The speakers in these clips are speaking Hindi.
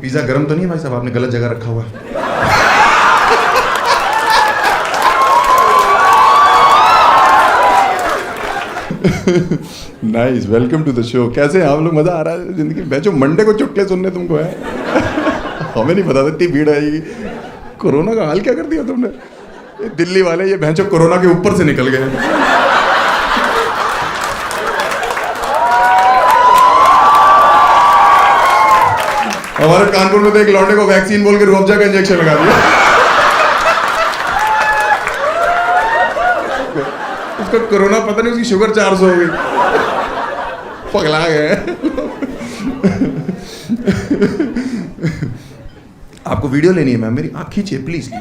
पिज्जा गर्म तो नहीं है भाई साहब, आपने गलत जगह रखा हुआ है। Nice, welcome to the show. कैसे हैं आप लोग? मजा आ रहा है जिंदगी में? जो मंडे को चुटकुले सुनने तुमको है। हमें नहीं पता था इतनी भीड़ आएगी। कोरोना का हाल क्या कर दिया तुमने? ये दिल्ली वाले ये भैंचो कोरोना के ऊपर से निकल गए। हमारे कानपुर में तो एक लौंडे को वैक्सीन बोल के रूअफ़ज़ा का इंजेक्शन लगा दिया। उसको कोरोना पता नहीं, उसकी शुगर 400 हो गई। पगला गए। आपको वीडियो लेनी है मैम मेरी? आप खींचिए प्लीज।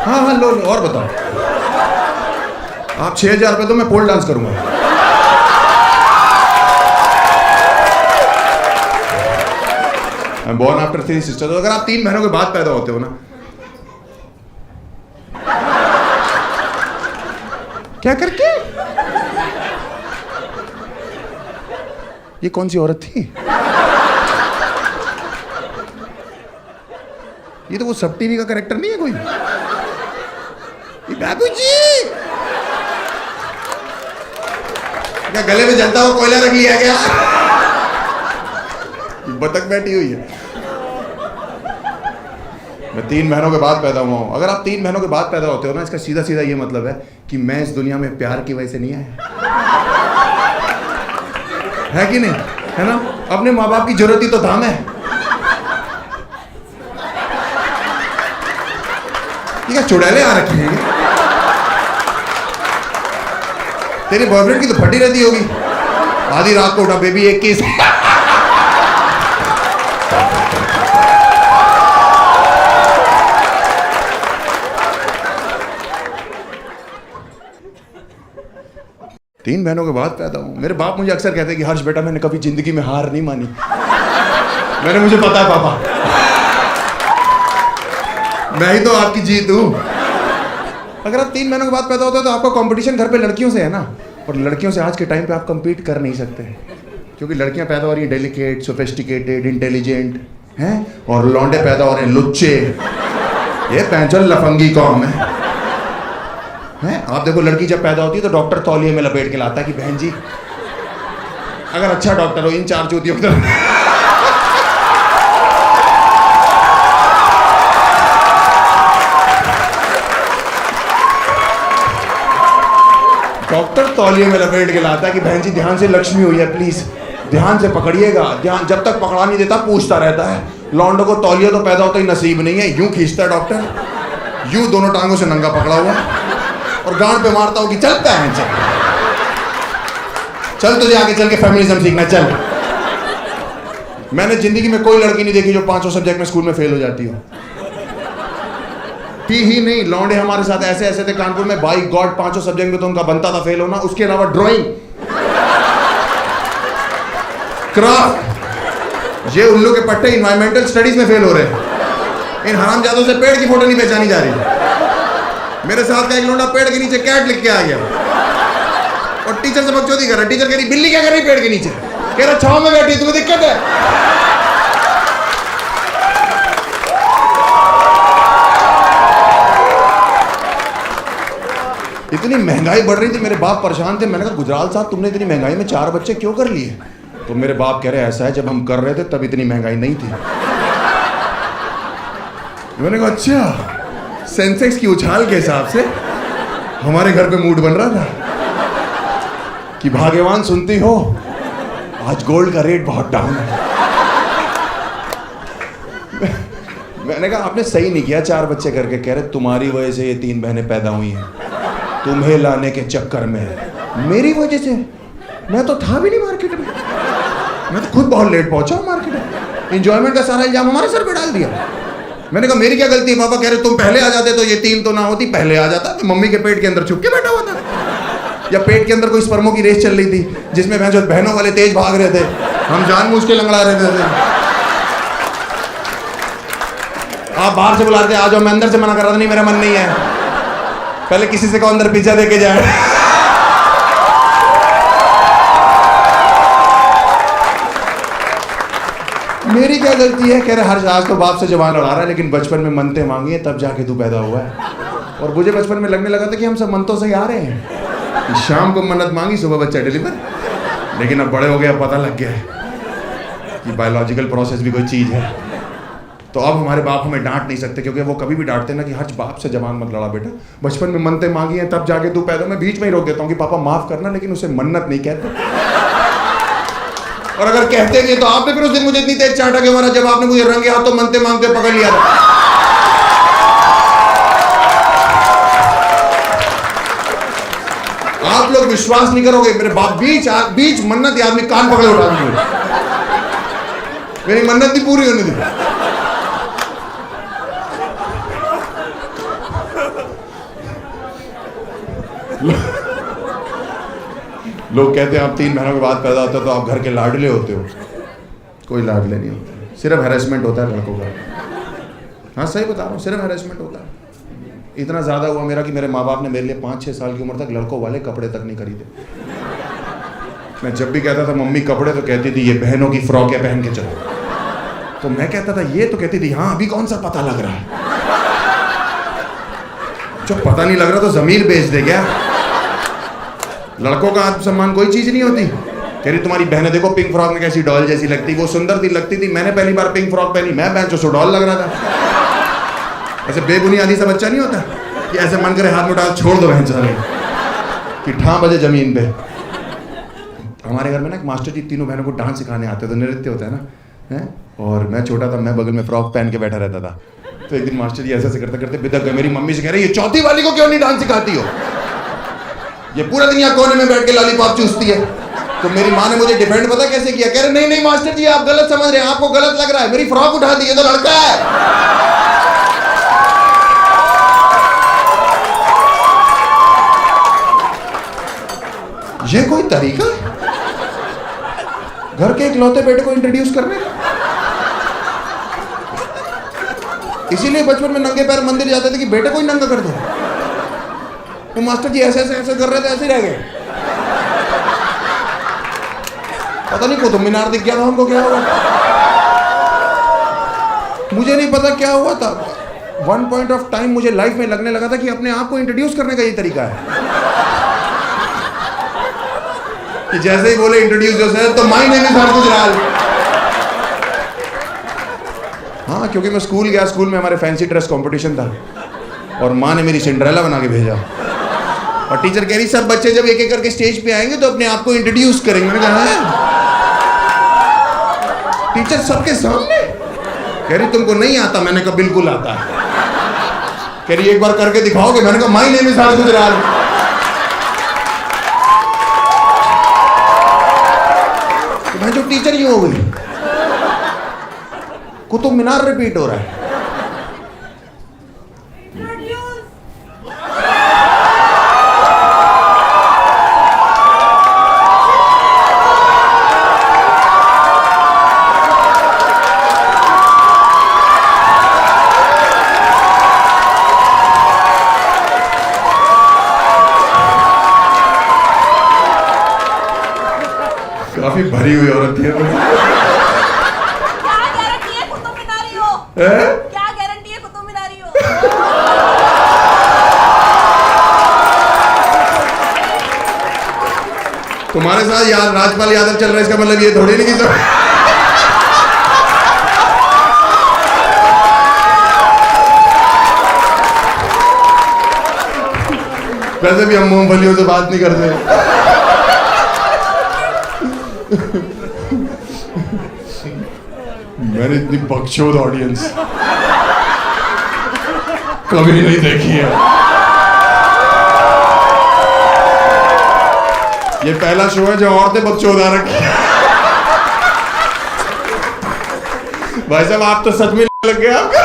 हाँ हाँ लो, और बताओ। आप 6000 रुपये दो, मैं पोल डांस करूंगा। Born after 3 sisters. अगर आप 3 बहनों के बाद पैदा होते हो ना, क्या करके? ये कौन सी औरत थी? ये तो वो सब टीवी का कैरेक्टर नहीं है कोई? ये बाबूजी क्या गले में जलता हुआ कोयला रख लिया क्या? बतख बैठी हुई है। मैं 3 बहनों के बाद पैदा हुआ हूं। अगर आप 3 बहनों के बाद पैदा होते हो ना, इसका सीधा सीधा ये मतलब है कि मैं इस दुनिया में प्यार की वजह से नहीं आया। है कि नहीं? है ना? अपने माँ बाप की जरूरत ही तो था मैं। ये क्या चुड़ैले आ रखी हैं? तेरे बॉयफ्रेंड की तो फटी रहती होगी। आधी रात को उठा, बेबी एक किस। तीन बहनों के बाद पैदा हूं। मेरे बाप मुझे अक्सर कहते हैं कि हर्ष बेटा, मैंने कभी जिंदगी में हार नहीं मानी। मैंने मुझे पता है पापा, मैं ही तो आपकी जीत हूं। अगर आप 3 बहनों के बाद पैदा होते हो तो आपका कंपटीशन घर पे लड़कियों से है ना, और लड़कियों से आज के टाइम पे आप compete कर नहीं सकते, क्योंकि लड़कियां पैदा हो रही हैं डेलिकेट, सोफिस्टिकेटेड, इंटेलिजेंट हैं, और लौंडे पैदा हो रहे हैं लुच्चे। ये पैंचल लफंगी कौम है। आप देखो, लड़की जब पैदा होती है तो डॉक्टर तौलिए में लपेट के लाता है कि बहन जी, अगर अच्छा डॉक्टर हो, इन 4 चूतियों की तरह। डॉक्टर तौलिए में लपेट के लाता है कि बहन जी ध्यान से, लक्ष्मी हुई है, प्लीज ध्यान से पकड़िएगा। ध्यान, जब तक पकड़ा नहीं देता पूछता रहता है। लौंडों को तौलिया तो पैदा होता ही नसीब नहीं है, यूं खींचता है डॉक्टर, यूं दोनों टांगों से नंगा पकड़ा हुआ और गांड पे मारता हो कि चलता है, चल तुझे आगे चल के फेमिनिज्म सीखना, चल। मैंने जिंदगी में कोई लड़की नहीं देखी जो 500 सब्जेक्ट में स्कूल में फेल हो जाती हो। ही नहीं, लौंडे हमारे साथ ऐसे ऐसे थे कानपुर में, बाई गॉड 500 सब्जेक्ट में तो उनका बनता था फेल होना। उसके अलावा ड्राइंग, क्राफ्ट, ये उल्लू के पट्टे इन्वायरमेंटल स्टडीज में फेल हो रहे हैं। इन हरामजादों से पेड़ की फोटो नहीं पहचानी जा रही। मेरे साथ का एक लौंडा पेड़ के नीचे कैट लिख के आ गया और टीचर से बकचोदी कर रहा है। टीचर कह रही बिल्ली क्या कर रही पेड़ के नीचे? कह रहा छांव में बैठी, तुम्हें दिक्कत है? इतनी महंगाई बढ़ रही थी, मेरे बाप परेशान थे। मैंने कहा गुजराल साहब, तुमने इतनी महंगाई में 4 बच्चे क्यों कर लिए? तो मेरे बाप कह रहे ऐसा है, जब हम कर रहे थे तब इतनी महंगाई नहीं थी। मैंने कहा अच्छा, सेंसेक्स की उछाल के हिसाब से हमारे घर पे मूड बन रहा था कि भाग्यवान सुनती हो, आज गोल्ड का रेट बहुत डाउन है। मैंने कहा आपने सही नहीं किया 4 बच्चे करके। कह रहे तुम्हारी वजह से ये 3 बहनें पैदा हुई हैं, तुम्हें लाने के चक्कर में। मेरी वजह से? मैं तो था भी नहीं मार्केट में, मैं तो खुद बहुत लेट पहुंचा हूं मार्केट में। एंजॉयमेंट का सारा इल्जाम हमारे सर पे डाल दिया। मैंने कहा मेरी क्या गलती है? पापा कह रहे तुम पहले आ जाते तो ये 3 तो ना होती, पहले आ जाता। तो मम्मी के पेट के अंदर छुप के बैठा हुआ था, या पेट के अंदर कोई स्पर्मों की रेस चल रही थी जिसमें बहनों वाले तेज भाग रहे थे, हम जानबूझ के लंगड़ा रहे थे। आप बाहर से बुलाते आ जाओ, मैं अंदर से मना कर रहा था नहीं मेरा मन नहीं है। पहले किसी से कहो अंदर पिज्जा दे के जाए। मेरी क्या गलती है? कह रहे हर आज तो बाप से जवान लड़ा रहा है, लेकिन बचपन में मनते मांगी है तब जाके तू पैदा हुआ है। और मुझे बचपन में लगने लगा था कि हम सब मनतों से ही आ रहे हैं। शाम को मन्नत मांगी, सुबह बच्चा डिलीवर। लेकिन अब बड़े हो गए, अब पता लग गया है कि बायोलॉजिकल प्रोसेस भी कोई चीज़ है। तो अब हमारे बाप हमें डांट नहीं सकते, क्योंकि वो कभी भी डांटते ना कि हर बाप से जवान मत लड़ा बेटा, बचपन में मनते मांगी हैं तब जाके तू पैदा। मैं बीच में ही रोक देता हूँ कि पापा माफ करना, लेकिन उसे मन्नत नहीं कहते। और अगर कहते भी तो आपने फिर उस दिन मुझे इतनी तेज चाटा के मारा जब आपने मुझे रंगे हाथों मनते मांगते पकड़ लिया था। आप लोग विश्वास नहीं करोगे, मेरे बाप बीच मन्नत आदमी कान पकड़े उठा दी, मेरी मन्नत भी पूरी होने दी। लोग कहते हैं आप 3 महीनों के बाद पैदा होते हो तो आप घर के लाडले होते हो। कोई लाडले नहीं होते, सिर्फ हैरेसमेंट होता है लड़कों का। हाँ सही बता रहा हूँ, सिर्फ हैरेसमेंट होता है। इतना ज़्यादा हुआ मेरा कि मेरे माँ बाप ने मेरे लिए 5-6 साल की उम्र तक लड़कों वाले कपड़े तक नहीं खरीदे। मैं जब भी कहता था मम्मी कपड़े, तो कहती थी ये बहनों की फ्रॉक है, पहन के चलो। तो मैं कहता था ये, तो कहती थी हाँ अभी कौन सा पता लग रहा है। जब पता नहीं लग रहा तो ज़मीर बेच दे क्या? लड़कों का आत्मसम्मान कोई चीज़ नहीं होती। कह रही तुम्हारी बहनें देखो पिंक फ्रॉक में कैसी डॉल जैसी लगती, वो सुंदर थी लगती थी। मैंने पहली बार पिंक फ्रॉक पहनी, मैं बहन जो डॉल लग रहा था। ऐसे बेबुनियादी सा बच्चा नहीं होता कि ऐसे मन करे हाथ में उठा छोड़ दो बहन चले कि ठां बजे जमीन पे। हमारे घर में ना एक मास्टर जी तीनों बहनों को डांस सिखाने आते थे, नृत्य होता है ना है? और मैं छोटा था, मैं बगल में फ्रॉक पहन के बैठा रहता था। तो एक दिन मास्टर जी ऐसे करते करते बिदक गए। मेरी मम्मी से कह रही ये चौथी वाली को क्यों नहीं डांस सिखाती हो, ये पूरा दिन यहाँ कोने में बैठ के लॉलीपॉप चूसती है। तो मेरी माँ ने मुझे डिफेंड पता कैसे किया, कह रहे नहीं नहीं मास्टर जी आप गलत समझ रहे हैं, आपको गलत लग रहा है, मेरी फ्रॉक उठा दी, ये तो लड़का है। ये कोई तरीका है घर के इकलौते बेटे को इंट्रोड्यूस करने का? इसीलिए बचपन में नंगे पैर मंदिर जाते थे कि बेटे को ही नंगा कर दो। तो मास्टर जी ऐसे ऐसे कर रहे थे, ऐसे ही रह गए। पता नहीं कुतुब मीनार दिख गया था हमको, क्या हुआ मुझे नहीं पता क्या हुआ था। वन पॉइंट ऑफ टाइम मुझे लाइफ में लगने लगा था कि अपने आप को इंट्रोड्यूस करने का ये तरीका है कि जैसे ही बोले इंट्रोड्यूस योरसेल्फ तो माय नेम इज हर्ष गुजराल। हाँ क्योंकि मैं स्कूल गया, स्कूल में हमारे फैंसी ड्रेस कंपटीशन था और माँ ने मेरी सिंड्रेला बना के भेजा। और टीचर कह रही सब बच्चे जब एक एक करके स्टेज पे आएंगे तो अपने आप को इंट्रोड्यूस करेंगे। मैंने कहा है टीचर सबके सामने? कह रही तुमको नहीं आता? मैंने कहा बिल्कुल आता है। कह रही एक बार करके दिखाओगे? मैंने कहा माय नेम इज हर्ष गुजराल। मैं जो टीचर ही हो गई, कुतुब मीनार रिपीट हो रहा है। काफी भरी हुई औरत है। क्या गारंटी है कुतुब मीनारी हो? क्या गारंटी है कुतुब मीनारी हो? तुम्हारे साथ यार राजपाल यादव चल रहा है, इसका मतलब ये थोड़ी नहीं कि वैसे भी हम मूंगफलियों से बात नहीं करते। मैंने इतनी बकचोद ऑडियंस कभी नहीं देखी है। ये पहला शो है जो औरतें बकचोद आ रखी है। भाई साहब आप तो सच में लग गए आपका।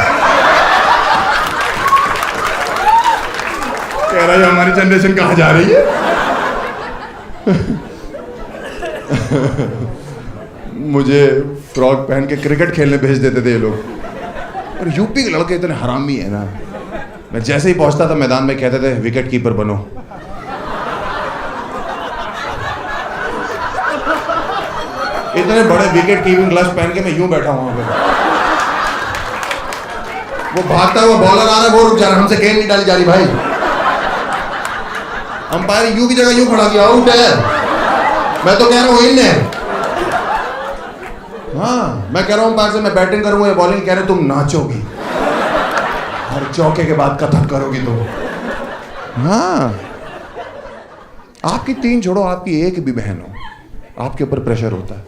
कह रहा है हमारी जनरेशन कहाँ जा रही है। मुझे फ्रॉक पहन के क्रिकेट खेलने भेज देते थे ये लोग। और यूपी के लड़के इतने हरामी है ना, मैं जैसे ही पहुंचता था मैदान में कहते थे विकेट कीपर बनो। इतने बड़े विकेट कीपिंग ग्लव्स पहन के मैं यूं बैठा हूं वहां पे। वो भागता हुआ बॉलर आ रहा है, वो रुक जा रहा है, हमसे गेंद नहीं डाली जा रही भाई। अंपायर यू की जगह यूं खड़ा किया, आउट है। मैं तो कह रहा हूं इन है। हाँ, मैं कह रहा हूं अंपायर से मैं बैटिंग करूंगा या बॉलिंग, कह रहे तुम नाचोगी, हर चौके के बाद कथक करोगी तुम। हाँ, आपकी 3 छोड़ो, आपकी एक भी बहन हो, आपके ऊपर प्रेशर होता है।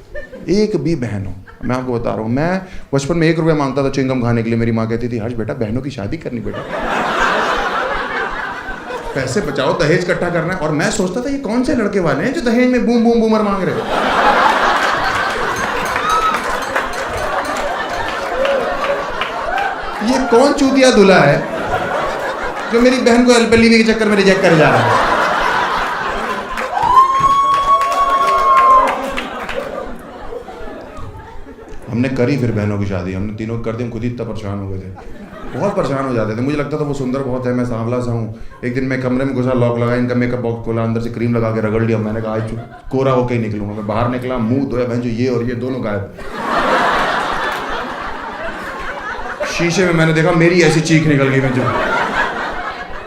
एक भी बहन हो, मैं आपको बता रहा हूँ, मैं बचपन में 1 रुपया मांगता था च्युइंगम खाने के लिए। मेरी माँ कहती थी हर्ष बेटा बहनों की शादी करनी बेटा, पैसे बचाओ, दहेज इकट्ठा करना है। और मैं सोचता था ये कौन से लड़के वाले हैं जो दहेज में बूम बूम बूमर मांग रहे हैं। ये कौन चूतिया दूल्हा है जो मेरी बहन को एलपीलीवी के चक्कर में रिजेक्ट करे जा रहा है। हमने करी फिर बहनों की शादी, हमने तीनों कर दी। हम खुद ही इतना परेशान हो गए थे, बहुत परेशान हो जाते थे। मुझे लगता था वो सुंदर बहुत है, मैं सांवला सा हूँ। एक दिन मैं कमरे में घुसा, लॉक लगा, इनका मेकअप बॉक्स खोला, अंदर से क्रीम लगा के रगड़ लिया। मैंने कहा आज कोरा होके ही निकलूंगा। मैं बाहर निकला, मुंह धोया, बहन जो ये और ये दोनों गायब। शीशे में मैंने देखा मेरी ऐसी चीख निकल गई। मैं जो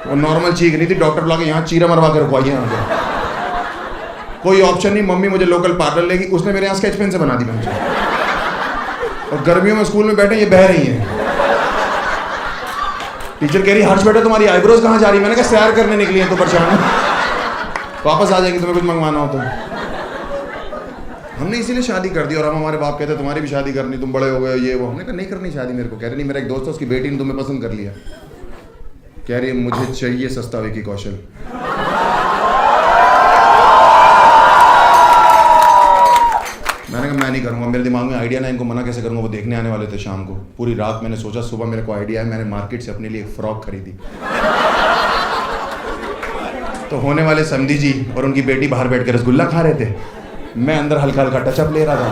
वो नॉर्मल चीख नहीं थी, डॉक्टर बुला के यहाँ चीरा मरवा के रखवाइए यहाँ पे। कोई ऑप्शन नहीं। मम्मी मुझे लोकल पार्लर लेगी, उसने मेरे यहाँ स्केच पेन से बना दी मुझे। और गर्मियों में स्कूल में बैठे ये बह रही हैं। टीचर कह रही हर्ष बेटा तुम्हारी आईब्रोज कहाँ जा रही? मैंने कहा सैर करने निकली है तो परेशान, वापस आ जाएंगी तुम्हें कुछ मंगवाना हो तो। हमने इसीलिए शादी कर दी। और हम हमारे बाप कहते तुम्हारी भी शादी करनी, तुम बड़े हो गए ये वो। हमने कहा नहीं करनी शादी मेरे को। कह रहे नहीं, मेरा एक दोस्त है उसकी बेटी ने तुम्हें पसंद कर लिया। कह रही है मुझे चाहिए सस्ता विकी कौशल। मैंने कहा मैं नहीं करूंगा, मेरे दिमाग में आइडिया ना, इनको मना कैसे करूंगा। वो देखने आने वाले थे शाम को। पूरी रात मैंने सोचा, सुबह मेरे को आइडिया है, मैंने मार्केट से अपने लिए एक फ्रॉक खरीदी। तो होने वाले समधी जी और उनकी बेटी बाहर बैठ कर रसगुल्ला खा रहे थे, मैं अंदर हल्का हल्का टचअप ले रहा था।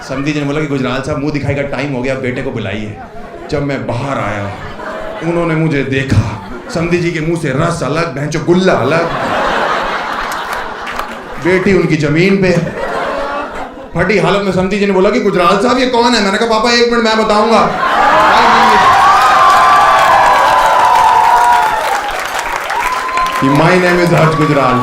समधी जी ने बोला कि गुजराल साहब मुंह दिखाई का टाइम हो गया, बेटे को बुलाइए। जब मैं बाहर आया उन्होंने मुझे देखा, समधी जी के मुंह से रस अलग, भैंचो गुल्ला अलग, बेटी उनकी जमीन पे। फटी हालत में समधी जी ने बोला कि गुजराल साहब ये कौन है? मैंने कहा पापा 1 मिनट मैं बताऊंगा। माय नेम इज हर्ष गुजराल।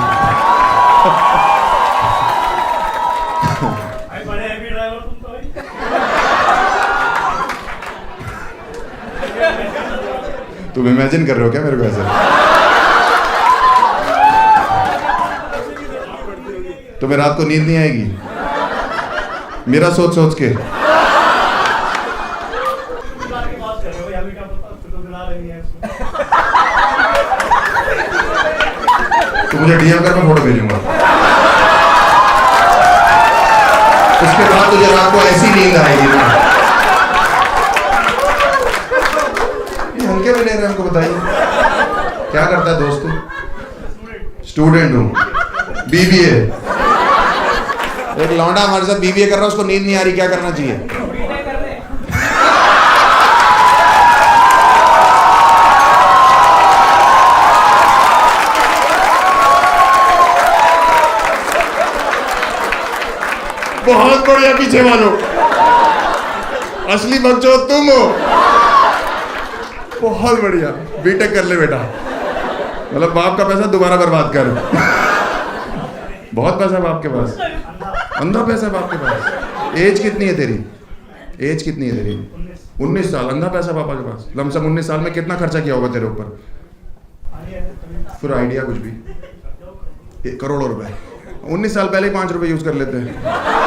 तुम इमेजिन कर रहे हो क्या मेरे को ऐसे? तुम्हें रात को नींद नहीं आएगी मेरा सोच सोच के? तो मुझे डीएम कर, मैं फोटो भेजूंगा। उसके बाद तुझे रात को ऐसी नींद आएगी ना। ये हल्के में ले रहे हैं, हमको बताइए क्या करता है दोस्त? स्टूडेंट हूँ, बीबीए। एक लौंडा हमारे साथ बीबीए कर रहा है, उसको नींद नहीं आ रही, क्या करना चाहिए? बहुत बढ़िया, पीछे वालों, असली बच्चों तुम हो। बहुत बढ़िया, बीटेक कर ले बेटा, मतलब बाप का पैसा दोबारा बर्बाद कर। बहुत पैसा बाप के पास, अंधा पैसा बाप के पास। एज कितनी है तेरी? एज कितनी है तेरी? 19 साल, अंधा पैसा पापा के पास। लमसम 19 साल में कितना खर्चा किया होगा तेरे ऊपर? फिर आइडिया कुछ भी, करोड़ों रुपए। 19 साल पहले ही 5 रुपए यूज कर लेते हैं।